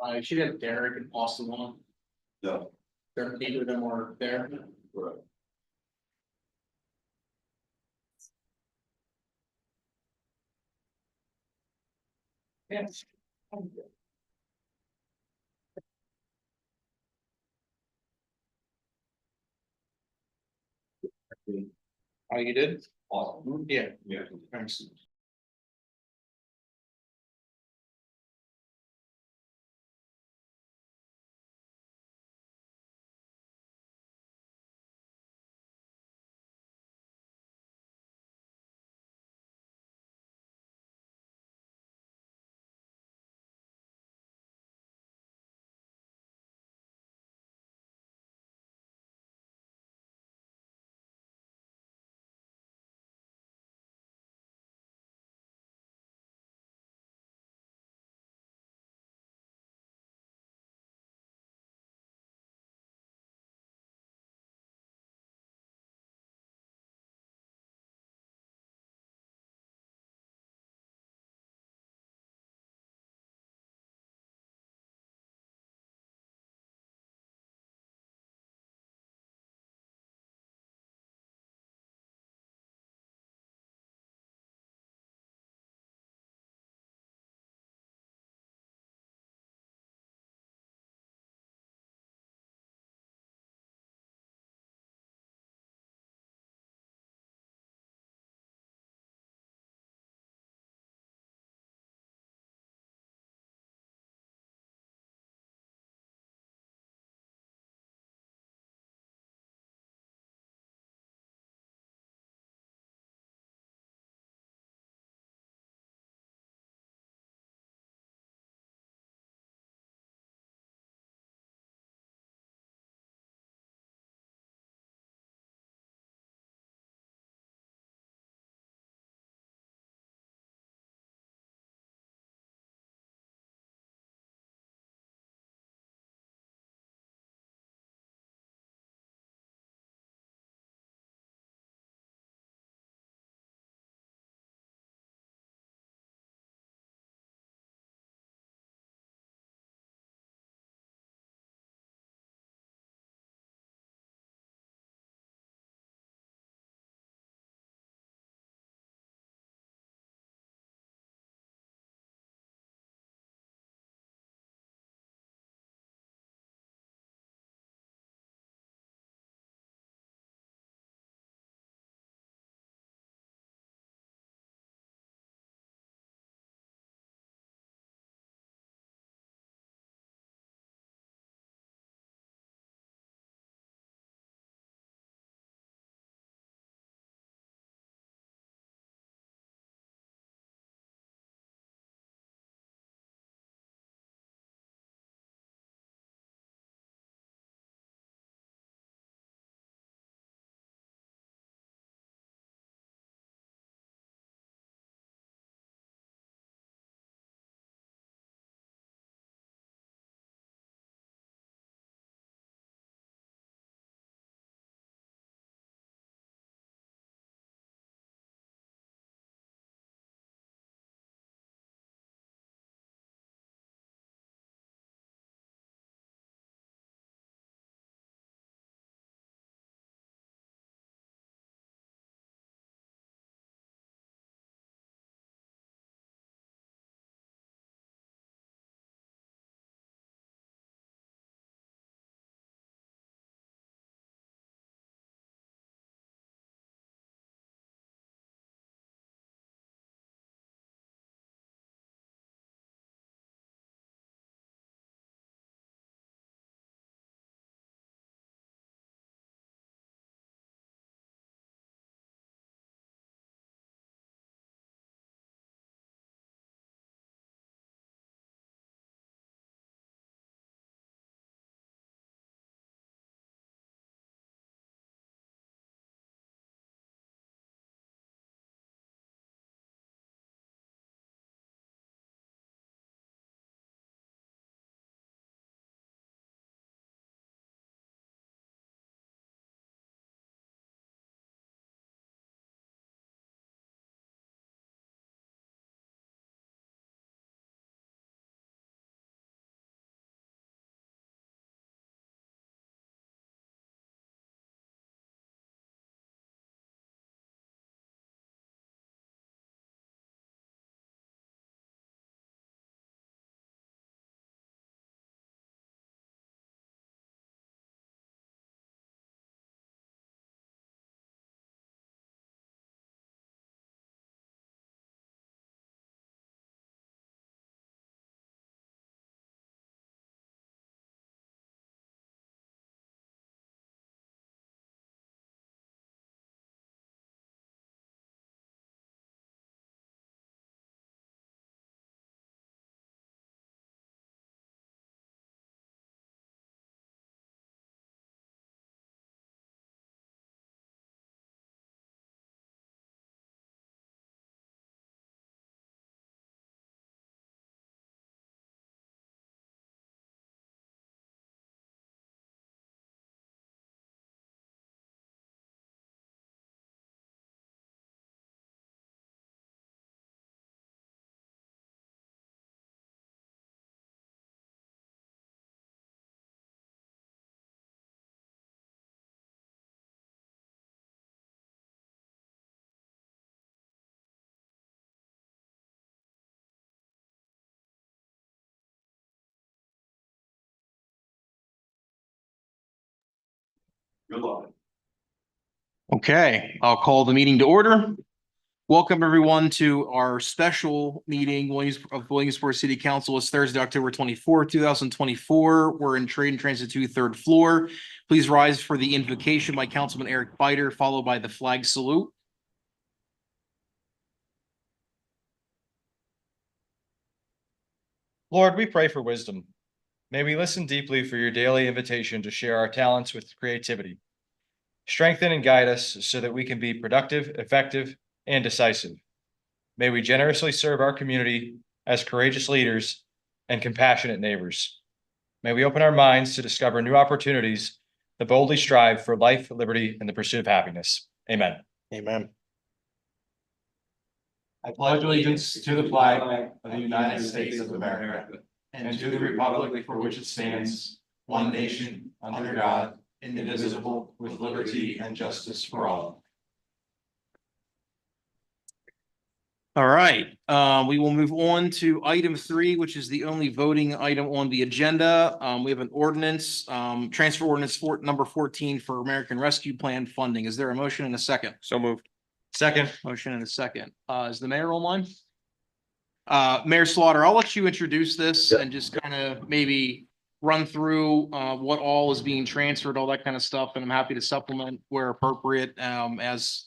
I should have Derek and Austin on. No. Neither of them were there. Right. Yes. Oh, you did? Awesome. Yeah. Yeah. Thanks. Good luck. Okay, I'll call the meeting to order. Welcome everyone to our special meeting of Williamsport City Council. It's Thursday, October 24th, 2024. We're in Trade and Transit 2, third floor. Please rise for the invocation by Councilman Eric Biter, followed by the flag salute. Lord, we pray for wisdom. May we listen deeply for your daily invitation to share our talents with creativity. Strengthen and guide us so that we can be productive, effective, and decisive. May we generously serve our community as courageous leaders and compassionate neighbors. May we open our minds to discover new opportunities that boldly strive for life, liberty, and the pursuit of happiness. Amen. Amen. I pledge allegiance to the flag of the United States of America and to the republic for which it stands, one nation, under God, indivisible, with liberty and justice for all. All right, we will move on to item 3, which is the only voting item on the agenda. We have an ordinance, transfer ordinance number 14 for American Rescue Plan funding. Is there a motion and a second? So moved. Second. Motion and a second. Is the mayor online? Mayor Slaughter, I'll let you introduce this and just kind of maybe run through what all is being transferred, all that kind of stuff, and I'm happy to supplement where appropriate, as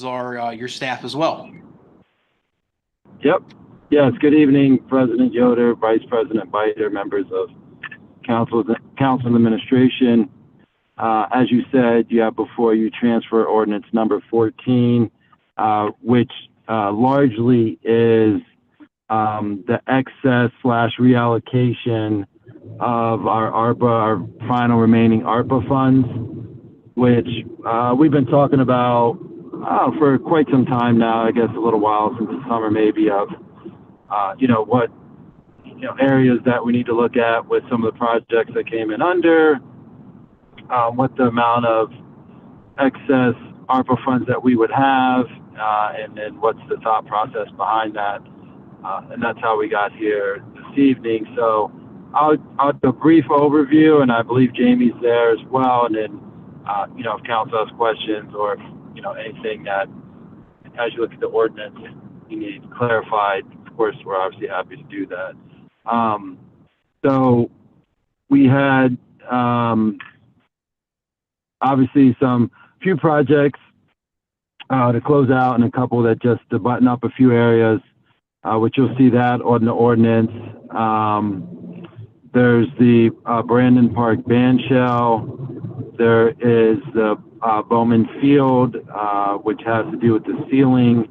are your staff as well. Yep. Yes. Good evening, President Yoder, Vice President Biter, members of council and administration. As you said, you have before you transfer ordinance number 14, which largely is the excess / reallocation of our ARPA, our final remaining ARPA funds, which we've been talking about for quite some time now. I guess a little while since the summer, maybe, of what areas that we need to look at with some of the projects that came in under. What the amount of excess ARPA funds that we would have, and then what's the thought process behind that. And that's how we got here this evening. So I'll do a brief overview, and I believe Jamie's there as well. And then, if council has questions or if, anything that, as you look at the ordinance, you need clarified, of course, we're obviously happy to do that. So we had, obviously few projects to close out and a couple that just to button up a few areas, which you'll see that on the ordinance. There's the Brandon Park band shell. There is the Bowman Field, which has to do with the sealing,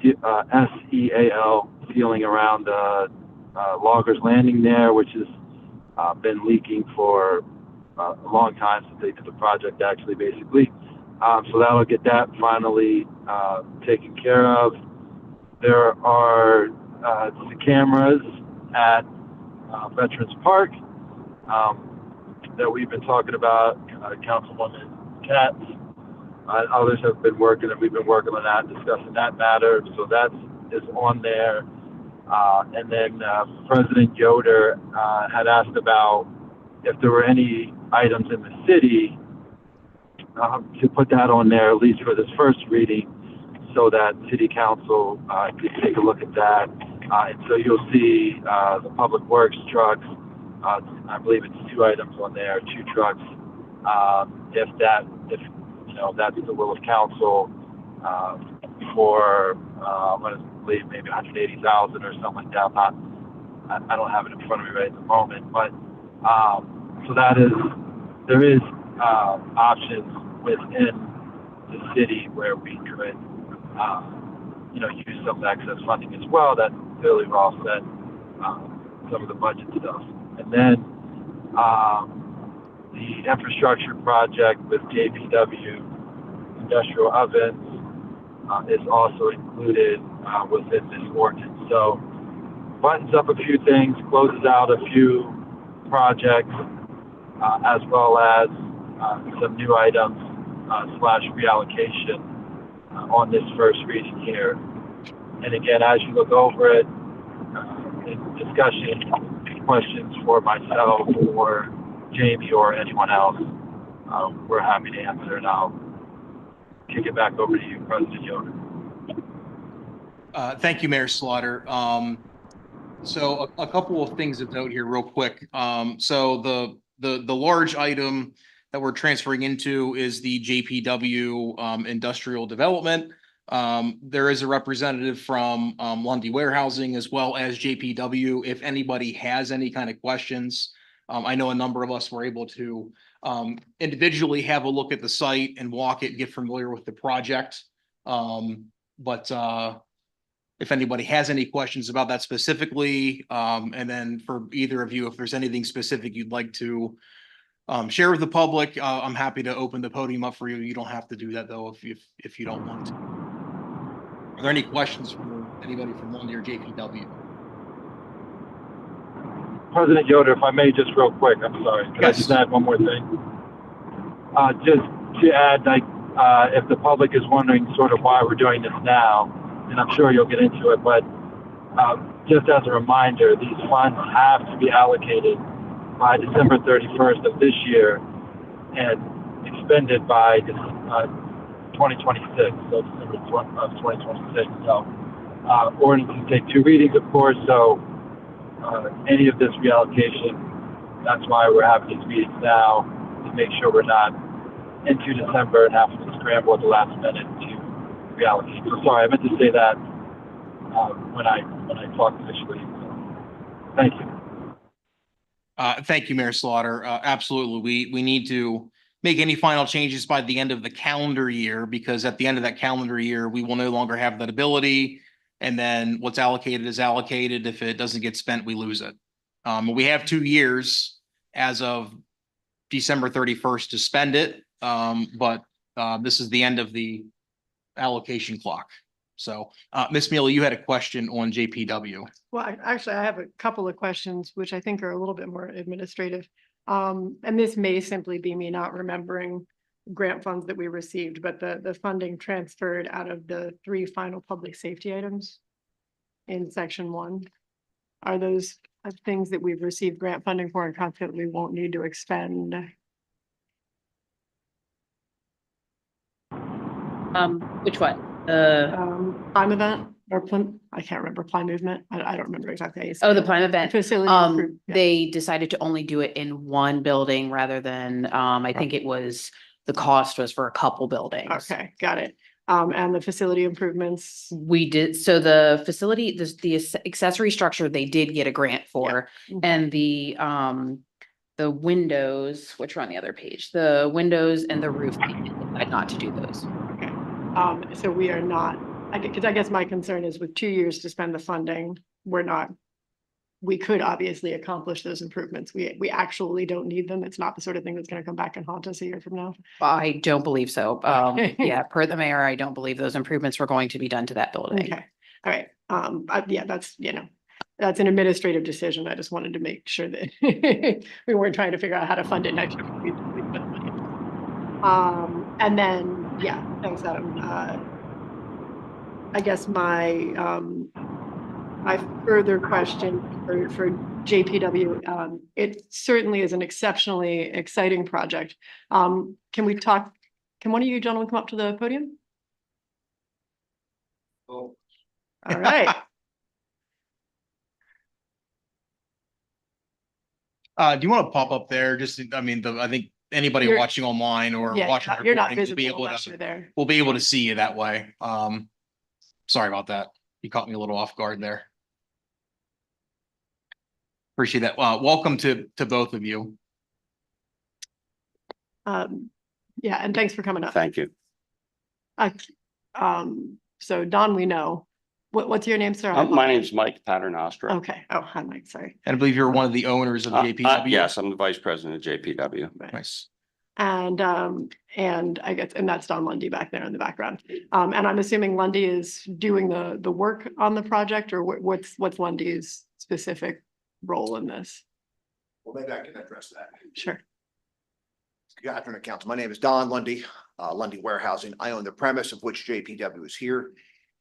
SEAL, sealing around the Loggers Landing there, which has been leaking for a long time since they did the project, actually, basically. So that'll get that finally taken care of. There are the cameras at Veterans Park that we've been talking about. Councilwoman Katz, others have been working, and we've been working on that, discussing that matter. So that is on there. And then President Yoder had asked about if there were any items in the city to put that on there, at least for this first reading, so that City Council could take a look at that. And so you'll see the Public Works trucks. I believe it's 2 items on there, 2 trucks. If that's the will of council, for I believe maybe 180,000 or something like that. I don't have it in front of me right at the moment, but so there is options within the city where we could use some of the excess funding as well that clearly will offset some of the budget stuff. And then the infrastructure project with JPW industrial ovens is also included within this ordinance. So buttons up a few things, closes out a few projects, as well as some new items / reallocation on this first reading here. And again, as you look over it, in discussion, questions for myself or Jamie or anyone else, we're happy to answer, and I'll kick it back over to you, President Yoder. Thank you, Mayor Slaughter. So a couple of things of note here real quick. So the large item that we're transferring into is the JPW industrial development. There is a representative from Lundy Warehousing as well as JPW. If anybody has any kind of questions, I know a number of us were able to individually have a look at the site and walk it, get familiar with the project. But if anybody has any questions about that specifically, and then for either of you, if there's anything specific you'd like to share with the public, I'm happy to open the podium up for you. You don't have to do that though if you don't want to. Are there any questions from anybody from Lundy or JPW? President Yoder, if I may, just real quick, I'm sorry. Can Yes. I just add one more thing? Just to add, like, if the public is wondering sort of why we're doing this now, and I'm sure you'll get into it, but just as a reminder, these funds have to be allocated by December 31st of this year and expended by 2026, so December of 2026. So ordinances take 2 readings, of course, so any of this reallocation, that's why we're having these meetings now, to make sure we're not into December and having to scramble at the last minute to reallocate. So sorry, I meant to say that when I talked initially. So, thank you. Thank you, Mayor Slaughter. Absolutely. We need to make any final changes by the end of the calendar year, because at the end of that calendar year, we will no longer have that ability. And then what's allocated is allocated. If it doesn't get spent, we lose it. We have 2 years as of December 31st to spend it. But this is the end of the allocation clock. So, Ms. Mealy, you had a question on JPW. Well, actually, I have a couple of questions, which I think are a little bit more administrative. And this may simply be me not remembering grant funds that we received, but the funding transferred out of the 3 final public safety items in section 1. Are those things that we've received grant funding for and consequently won't need to expend? Which one? Prime event or I can't remember, Prime movement. I don't remember exactly. How you say Oh, the it. Prime event. Facility. improvement, yeah. They decided to only do it in one building rather than, I think it was, the cost was for a couple buildings. Okay, got it. And the facility improvements. We did, so the facility, the accessory structure, they did get a grant for, and the windows, which are on the other page, the windows and the roof, they decided not to do those. Okay. So we are not, because I guess my concern is with 2 years to spend the funding, we could obviously accomplish those improvements. We actually don't need them. It's not the sort of thing that's going to come back and haunt us a year from now. I don't believe so. Yeah, per the mayor, I don't believe those improvements were going to be done to that building. Okay, all right. Yeah, that's, that's an administrative decision. I just wanted to make sure that we weren't trying to figure out how to fund it next year. And then, yeah, thanks, Adam. I guess my further question for JPW, it certainly is an exceptionally exciting project. Can one of you gentlemen come up to the podium? Oh. All right. Do you want to pop up there? Just, I think anybody You're- watching online or Yeah, watching. you're not recording will be visible able unless you're to, there. we'll be able to see you that way. Sorry about that. You caught me a little off guard there. Appreciate that. Welcome to both of you. Yeah, and thanks for coming up. Thank you. So Don, we know. What's your name, sir? My name's Mike Paternostra. Okay. Oh, hi, Mike. Sorry. And I believe you're one of the owners of JPW. Yes, I'm the vice president of JPW. Nice. And I guess, and that's Don Lundy back there in the background. And I'm assuming Lundy is doing the work on the project, or what's Lundy's specific role in this? Well, maybe I can address that. Sure. Good afternoon, council. My name is Don Lundy, Lundy Warehousing. I own the premise of which JPW is here.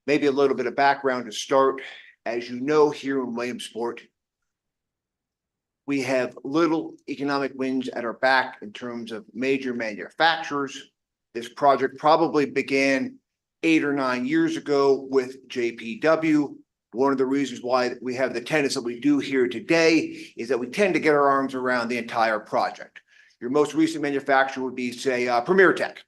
Maybe a little bit of background to start. As you know, here in Williamsport, We have little economic winds at our back in terms of major manufacturers. This project probably began 8 or 9 years ago with JPW. One of the reasons why we have the tenants that we do here today is that we tend to get our arms around the entire project. Your most recent manufacturer would be, say, Premier Tech.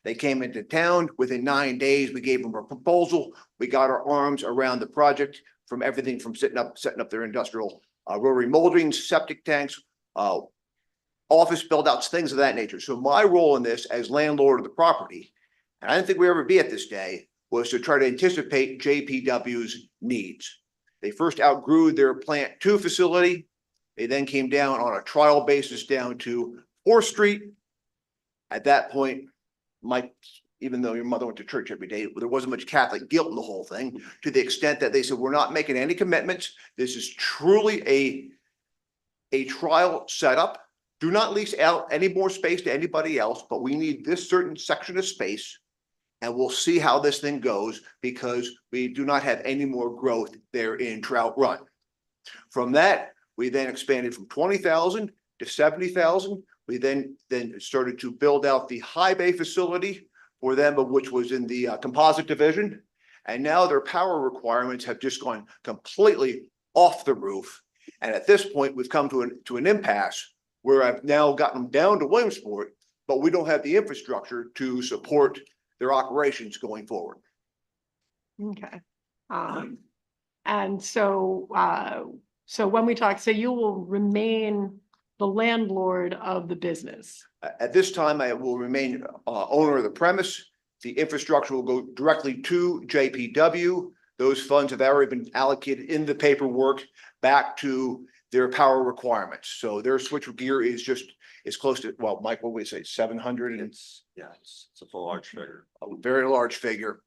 They came into town within 9 days. We gave them a proposal. We got our arms around the project from everything from setting up their industrial rotary moldings, septic tanks, office build outs, things of that nature. So my role in this as landlord of the property, and I didn't think we'd ever be at this day, was to try to anticipate JPW's needs. They first outgrew their Plant 2 facility. They then came down on a trial basis down to 4th Street. At that point, Mike, even though your mother went to church every day, there wasn't much Catholic guilt in the whole thing, to the extent that they said, we're not making any commitments. This is truly a trial setup. Do not lease out any more space to anybody else, but we need this certain section of space. And we'll see how this thing goes, because we do not have any more growth there in Trout Run. From that, we then expanded from 20,000 to 70,000. We then started to build out the high bay facility for them, which was in the composite division. And now their power requirements have just gone completely off the roof. And at this point, we've come to an impasse where I've now gotten them down to Williamsport, but we don't have the infrastructure to support their operations going forward. Okay. And so, so when we talk, so you will remain the landlord of the business. At this time, I will remain owner of the premise. The infrastructure will go directly to JPW. Those funds have already been allocated in the paperwork back to their power requirements. So their switchgear is close to, well, Mike, what would we say, 700? It's a full large figure. A very large figure.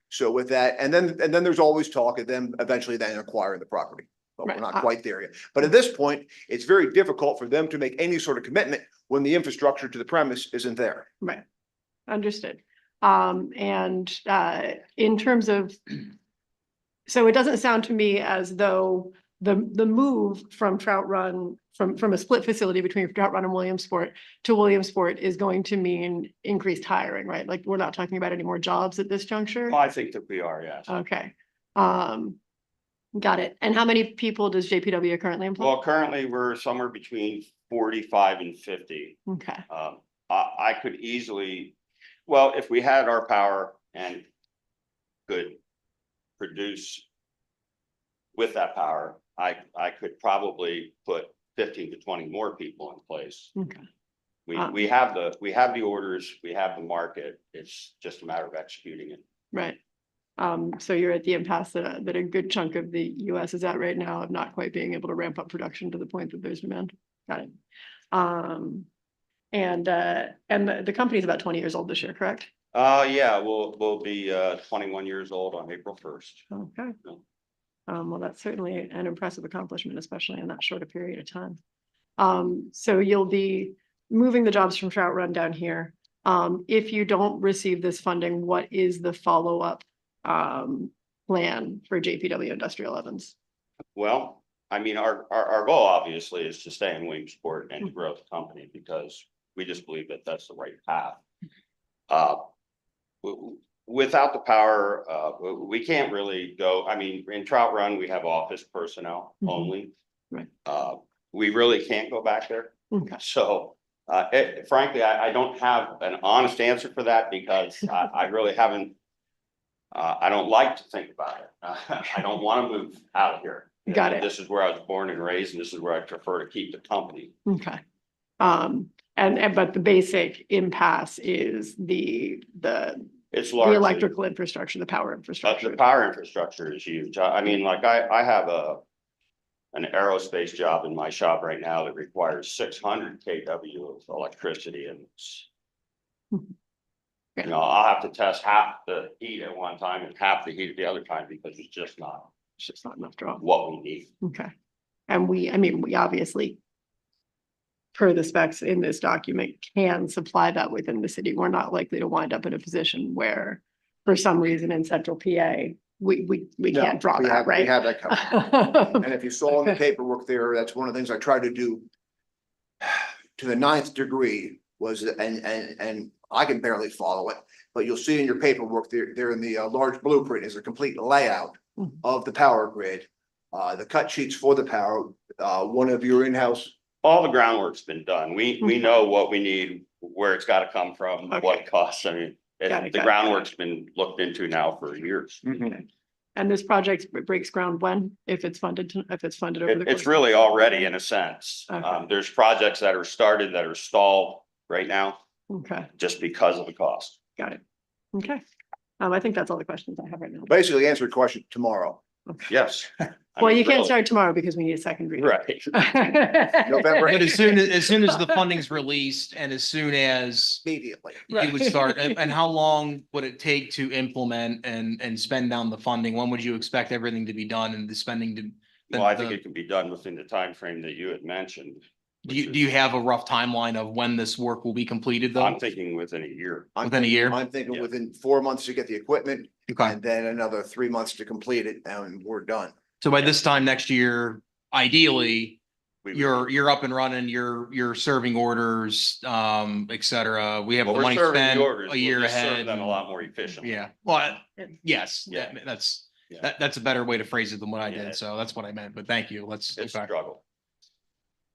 So with that, and then there's always talk of them eventually then acquiring the property. But we're Right. not quite there yet. But at this point, it's very difficult for them to make any sort of commitment when the infrastructure to the premise isn't there. Right. Understood. And in terms of, so it doesn't sound to me as though the move from Trout Run, from a split facility between Trout Run and Williamsport to Williamsport is going to mean increased hiring, right? Like, we're not talking about any more jobs at this juncture? Well, I think that we are, yes. Okay. Got it. And how many people does JPW currently employ? Well, currently, we're somewhere between 45 and 50. Okay. I could easily, well, if we had our power and could produce with that power, I could probably put 15 to 20 more people in place. Okay. We have the orders, we have the market. It's just a matter of executing it. Right. So you're at the impasse that a good chunk of the US is at right now of not quite being able to ramp up production to the point that there's demand. Got it. And the company's about 20 years old this year, correct? Yeah, we'll be 21 years old on April 1st. Okay. Yeah. Well, that's certainly an impressive accomplishment, especially in that short a period of time. So you'll be moving the jobs from Trout Run down here. If you don't receive this funding, what is the follow-up plan for JPW Industrial Ovens? Well, I mean, our goal obviously is to stay in Williamsport and to grow the company, because we just believe that that's the right path. Without the power, we can't really go. I mean, in Trout Run, we have office personnel only. Right. We really can't go back there. Okay. So frankly, I don't have an honest answer for that, because I really haven't. I don't like to think about it. I don't want to move out of here. Got it. This is where I was born and raised, and this is where I prefer to keep the company. Okay. But the basic impasse is the It's largely electrical infrastructure, the power infrastructure. the power infrastructure is huge. I mean, like I have an aerospace job in my shop right now that requires 600 kW of electricity, and it's, you know, I'll have to test half the heat at one time and half the heat at the other time, because it's just not enough draw. what we need. Okay. And we obviously, per the specs in this document, can supply that within the city. We're not likely to wind up in a position where, for some reason in central PA, we No, can't draw we that, have- right? We have that covered. And if you saw in the paperwork there, that's one of the things I tried to do to the 9th degree was, and I can barely follow it, but you'll see in your paperwork there in the large blueprint is a complete layout Mhm. of the power grid. The cut sheets for the power, one of your in-house, All the groundwork's been done. We Okay. know what we need, where it's gotta come from, what Okay. it costs. I mean, Got it, the got it. groundwork's been looked into now for years. Okay. And this project breaks ground when, if it's funded, if it's funded over the course? It's really already in a sense. Okay. There's projects that are started that are stalled right now Okay, just because of the cost. got it. Okay. I think that's all the questions I have right now. basically answer your question tomorrow. Yes. I Well, mean, you can't really. start tomorrow because we need a second reading. Right. November But as soon as the funding's released and as soon as immediately. you would start, and how long would it take to implement and spend down the funding? When would you expect everything to be done and the spending to? Well, I think it can be done within the time frame that you had mentioned. Do you have a rough timeline of when this work will be completed though? I'm thinking within a year. I'm Within a thinking- year? I'm thinking Yeah. within 4 months to get the equipment Okay, and then another 3 months to complete it and we're done. so by this time next year, ideally, We would- you're up and running, you're serving orders, et cetera. We have Well, the we're money serving spent the orders. a We'll year just serve ahead. them a lot more efficiently. Yeah, well, yes, Yeah. that's, Yeah. that's a better way to phrase it than what I Yeah. did. So that's what I meant, but thank you. Let's, It's okay. a struggle.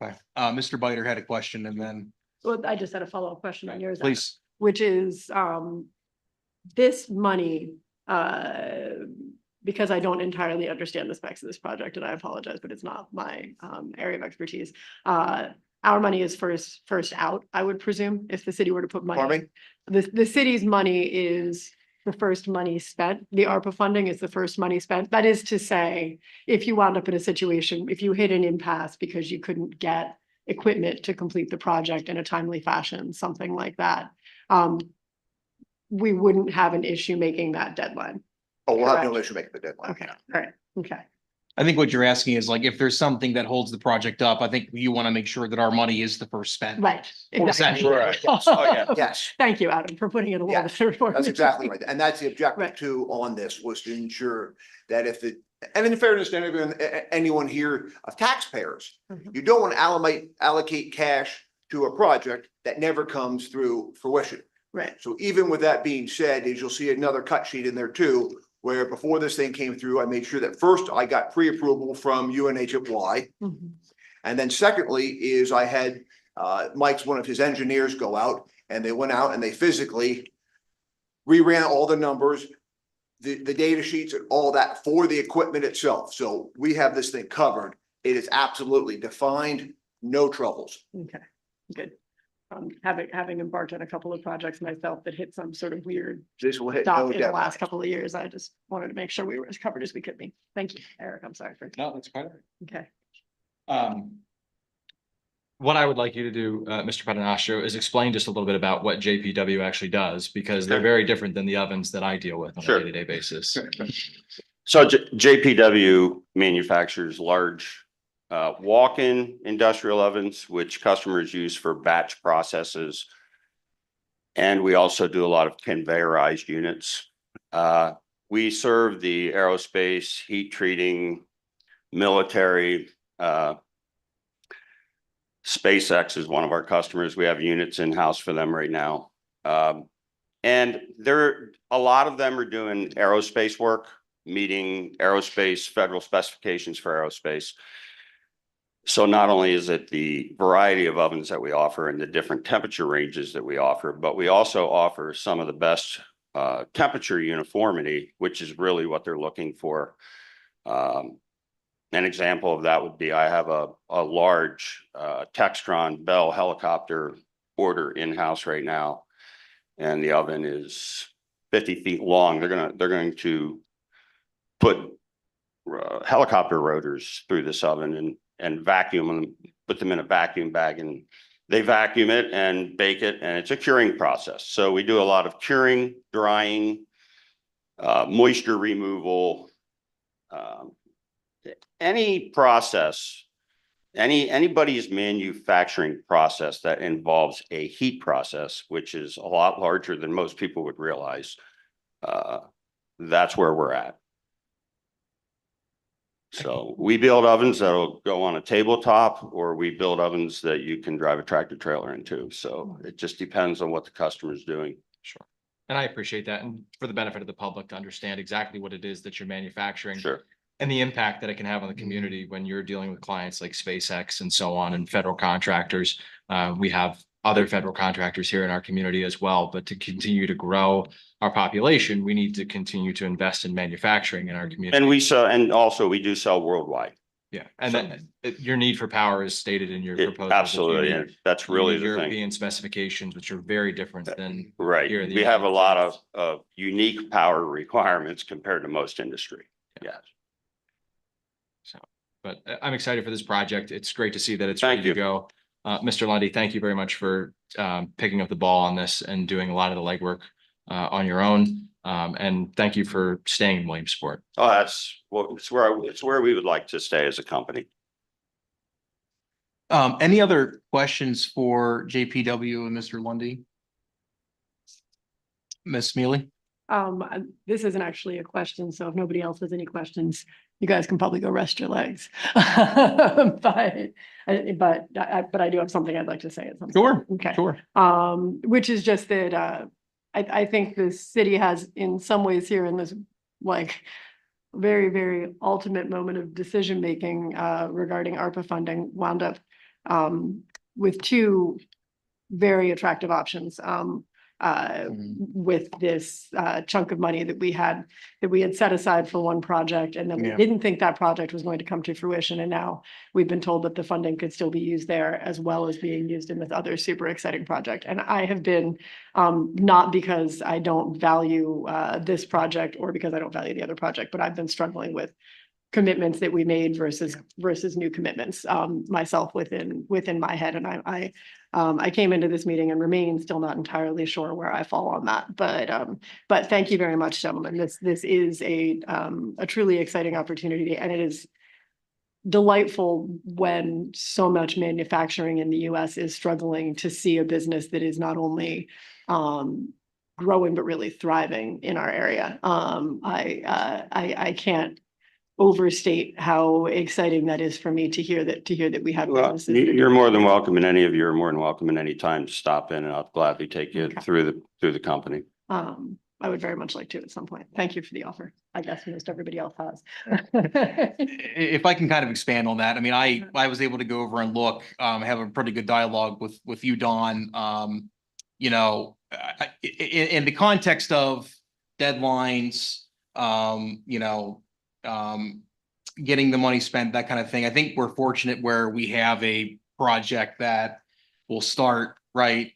Okay. Mr. Biter had a question and then, Well, I just had a follow-up question on yours. Adam, please. which is, this money, because I don't entirely understand the specs of this project, and I apologize, but it's not my, area of expertise. Our money is first out, I would presume, if the city were to put money. Pardon The city's money is the first money spent. The ARPA funding is the first money spent. That is to say, if you wound up in a situation, if you hit an impasse because you couldn't get equipment to complete the project in a timely fashion, something like that, we wouldn't have an issue making that deadline. Oh, we'll have no Correct. issue making the deadline. Okay, all right, okay. I think what you're asking is like, if there's something that holds the project up, I think you want to make sure that our money is the first spent. Right. Essentially. exactly. Oh, yeah. Yes, Thank you, Adam, for putting it a little Yes, bit. for that's me. exactly right. And that's the objective Right. too on this was to ensure that if it, and in fairness to anyone here of taxpayers, Mhm. you don't want to allocate cash to a project that never comes through fruition. Right, So even with that being said, is you'll see another cut sheet in there too, where before this thing came through, I made sure that first I got pre-approval from UNHY. Mhm. And then secondly is I had Mike's, one of his engineers, go out and they went out and they physically reran all the numbers, the data sheets and all that for the equipment itself. So we have this thing covered. It is absolutely defined, no troubles. okay, good. Having embarked on a couple of projects myself that hit some sort of weird This will hit stuff no in the deadline. last couple of years, I just wanted to make sure we were as covered as we could be. Thank you, Eric, I'm sorry for, No, that's quite all okay. right. What I would like you to do, Mr. Patanastro, is explain just a little bit about what JPW actually does, because they're very different than the ovens that I deal with on Sure. a day-to-day basis. So JPW manufactures large walk-in industrial ovens, which customers use for batch processes. And we also do a lot of conveyorized units. We serve the aerospace, heat treating, military. SpaceX is one of our customers. We have units in-house for them right now. And a lot of them are doing aerospace work, meeting aerospace federal specifications for aerospace. So not only is it the variety of ovens that we offer and the different temperature ranges that we offer, but we also offer some of the best temperature uniformity, which is really what they're looking for. An example of that would be I have a large Textron Bell helicopter order in-house right now. And the oven is 50 feet long. They're going to put helicopter rotors through this oven and vacuum them, put them in a vacuum bag, and they vacuum it and bake it, and it's a curing process. So we do a lot of curing, drying, moisture removal, any process, anybody's manufacturing process that involves a heat process, which is a lot larger than most people would realize. That's where we're at. So we build ovens that'll go on a tabletop, or we build ovens that you can drive a tractor trailer into. So it just depends on what the customer's doing. Sure. And I appreciate that. And for the benefit of the public to understand exactly what it is that you're manufacturing. Sure. And the impact that it can have on the community when you're dealing with clients like SpaceX and so on, and federal contractors. We have other federal contractors here in our community as well, but to continue to grow our population, we need to continue to invest in manufacturing in our community. And we sell, and also we do sell worldwide. Yeah, and then your need for power is stated in your proposal. Absolutely. And that's really the thing. European specifications, which are very different than. Right. here in the We have a United lot States. of unique power requirements compared to most industry. Yes. So, but I'm excited for this project. It's great to see that it's Thank ready to you. go. Mr. Lundy, thank you very much for picking up the ball on this and doing a lot of the legwork on your own. And thank you for staying in Williamsport. Oh, that's, well, it's where we would like to stay as a company. Any other questions for JPW and Mr. Lundy? Ms. Smealy? This isn't actually a question, so if nobody else has any questions, you guys can probably go rest your legs. But I do have something I'd like to say at some point. Sure, Okay. sure. Which is just that, I think the city has in some ways here in this, like, very, very ultimate moment of decision-making, regarding ARPA funding wound up, with two very attractive options. With this chunk of money that we had set aside for one project, and then we Yeah. didn't think that project was going to come to fruition. And now we've been told that the funding could still be used there as well as being used in this other super exciting project. And I have been, not because I don't value this project or because I don't value the other project, but I've been struggling with commitments that we made versus new commitments, myself within my head. And I came into this meeting and remain still not entirely sure where I fall on that, but thank you very much, gentlemen. This is a truly exciting opportunity, and it is delightful when so much manufacturing in the US is struggling to see a business that is not only growing, but really thriving in our area. I can't overstate how exciting that is for me to hear that we have. Well, businesses that are you're doing more than this. welcome, and any of you are more than welcome at any time to stop in, and I'll gladly take you Okay. through the company. I would very much like to at some point. Thank you for the offer. I guess most everybody else has. If I can kind of expand on that, I mean, I was able to go over and look, have a pretty good dialogue with you, Don. You know, in the context of deadlines, you know, getting the money spent, that kind of thing. I think we're fortunate where we have a project that will start right,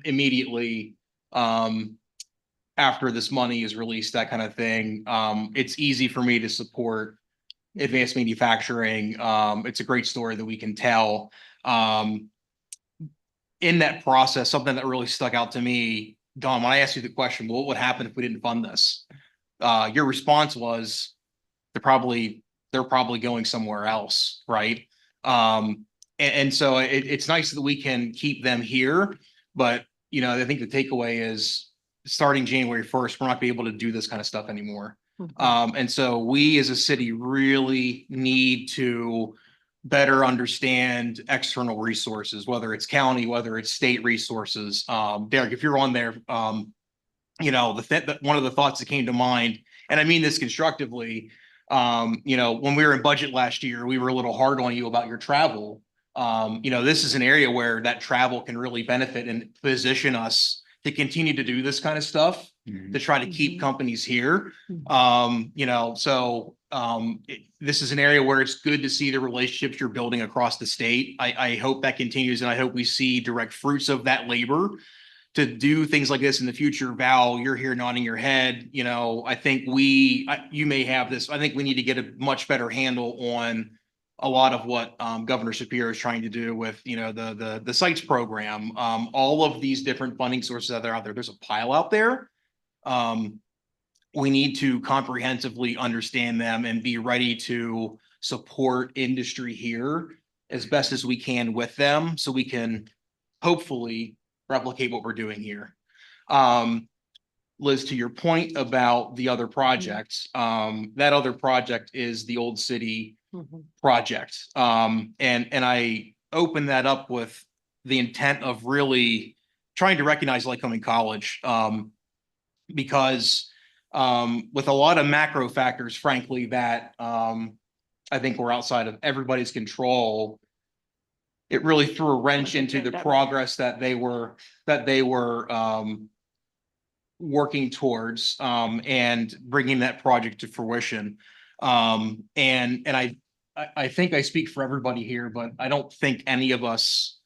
immediately, after this money is released, that kind of thing. It's easy for me to support advanced manufacturing. It's a great story that we can tell. In that process, something that really stuck out to me, Don, when I asked you the question, what would happen if we didn't fund this? Your response was they're probably going somewhere else, right? And so it's nice that we can keep them here, but you know, I think the takeaway is starting January 1st, we're not gonna be able to do this kind of stuff anymore. And so we as a city really need to better understand external resources, whether it's county, whether it's state resources. Derek, if you're on there, you know, one of the thoughts that came to mind, and I mean this constructively, you know, when we were in budget last year, we were a little hard on you about your travel. You know, this is an area where that travel can really benefit and position us to continue to do this kind of stuff, to try to keep companies here. You know, so this is an area where it's good to see the relationships you're building across the state. I hope that continues, and I hope we see direct fruits of that labor to do things like this in the future. Val, you're here nodding your head. You know, I think you may have this. I think we need to get a much better handle on a lot of what Governor Shapiro is trying to do with, you know, the sites program, all of these different funding sources that are out there. There's a pile out there. We need to comprehensively understand them and be ready to support industry here as best as we can with them, so we can hopefully replicate what we're doing here. Liz, to your point about the other projects, that other project is the Old City Mhm. project. And I opened that up with the intent of really trying to recognize Lycoming College. Because with a lot of macro factors, frankly, that I think were outside of everybody's control, it really threw a wrench into the progress that they were working towards and bringing that project to fruition. And I think I speak for everybody here, but I don't think any of us,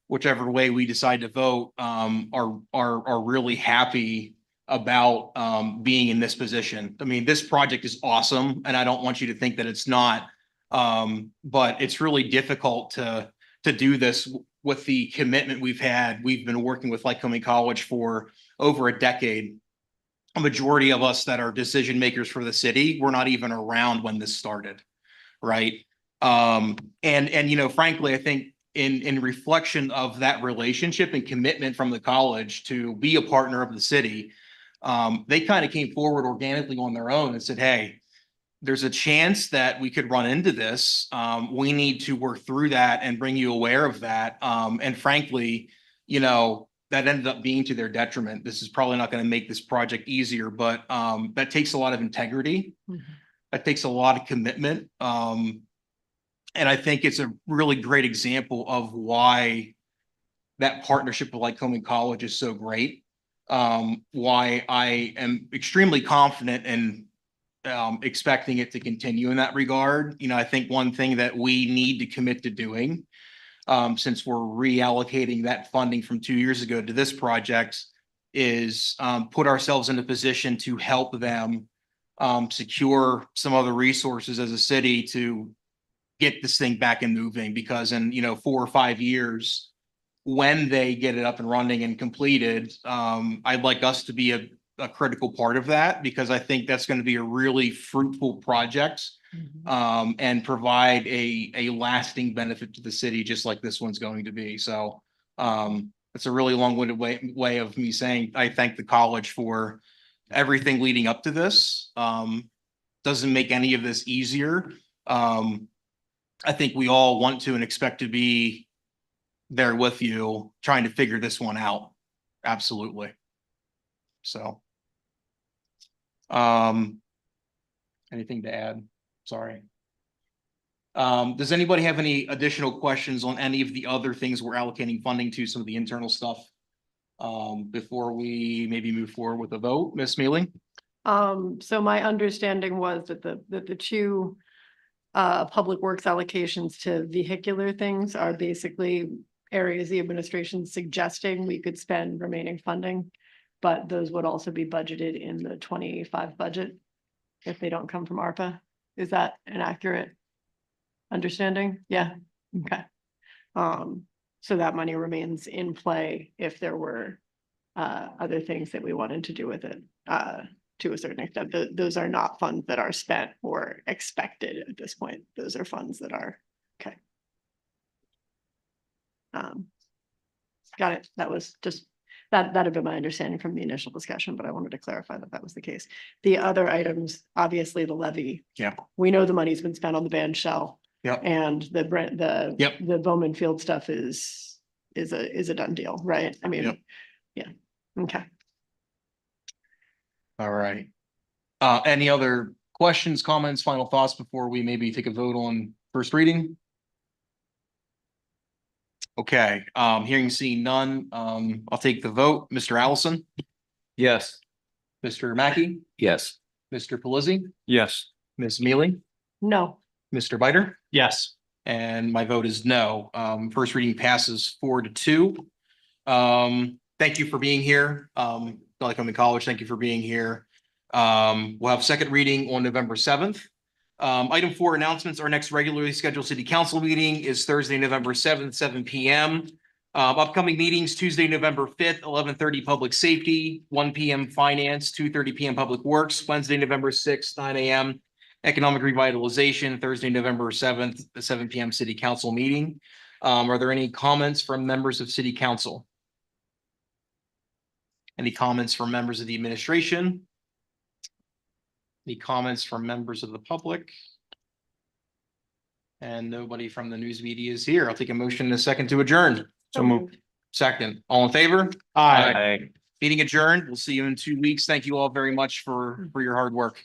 whichever way we decide to vote, are really happy about being in this position. I mean, this project is awesome, and I don't want you to think that it's not. But it's really difficult to do this with the commitment we've had. We've been working with Lycoming College for over a decade. A majority of us that are decision makers for the city were not even around when this started, right? And you know, frankly, I think in reflection of that relationship and commitment from the college to be a partner of the city, they kind of came forward organically on their own and said, hey, there's a chance that we could run into this. We need to work through that and bring you aware of that. And frankly, you know, that ended up being to their detriment. This is probably not going to make this project easier, but that takes a lot of integrity. Mhm. That takes a lot of commitment. And I think it's a really great example of why that partnership with Lycoming College is so great. Why I am extremely confident in expecting it to continue in that regard. You know, I think one thing that we need to commit to doing, since we're reallocating that funding from 2 years ago to this project, is put ourselves in a position to help them secure some other resources as a city to get this thing back and moving. Because in, you know, 4 or 5 years, when they get it up and running and completed, I'd like us to be a critical part of that, because I think that's going to be a really fruitful project and provide a lasting benefit to the city, just like this one's going to be. So it's a really long-winded way of me saying I thank the college for everything leading up to this. Doesn't make any of this easier. I think we all want to and expect to be there with you trying to figure this one out. Absolutely. So anything to add? Sorry. Does anybody have any additional questions on any of the other things we're allocating funding to, some of the internal stuff? Before we maybe move forward with a vote, Ms. Mealy? So my understanding was that the two public works allocations to vehicular things are basically areas the administration's suggesting we could spend remaining funding, but those would also be budgeted in the 25 budget if they don't come from ARPA. Is that an accurate understanding? Yeah, okay. So that money remains in play if there were other things that we wanted to do with it. To a certain extent, those are not funds that are spent or expected at this point. Those are funds that are, okay. Got it. That was just, that had been my understanding from the initial discussion, but I wanted to clarify that that was the case. The other items, obviously the levy. Yeah. We know the money's been spent on the band shell. Yep. And the Yep. the Bowman Field stuff is a done deal, right? I mean, Yep. yeah, okay. All right. Any other questions, comments, final thoughts before we maybe take a vote on first reading? Okay, hearing seeing none, I'll take the vote. Mr. Allison, Yes. Mr. Mackey, Yes. Mr. Pelisi, Yes. Ms. Mealy, No, Mr. Biter, Yes. and my vote is no. First reading passes 4-2. Thank you for being here. Lycoming College, thank you for being here. We'll have second reading on November 7th. Item 4, announcements. Our next regularly scheduled city council meeting is Thursday, November 7th, 7 p.m. Upcoming meetings, Tuesday, November 5th, 11:30 public safety, 1 p.m. finance, 2:30 p.m. public works, Wednesday, November 6th, 9 a.m. economic revitalization, Thursday, November 7th, the 7 p.m. city council meeting. Are there any comments from members of city council? Any comments from members of the administration? Any comments from members of the public? And nobody from the news media is here. I'll take a motion in a second to adjourn. So moved. Second, all in favor? Aye. Meeting adjourned. We'll see you in 2 weeks. Thank you all very much for your hard work.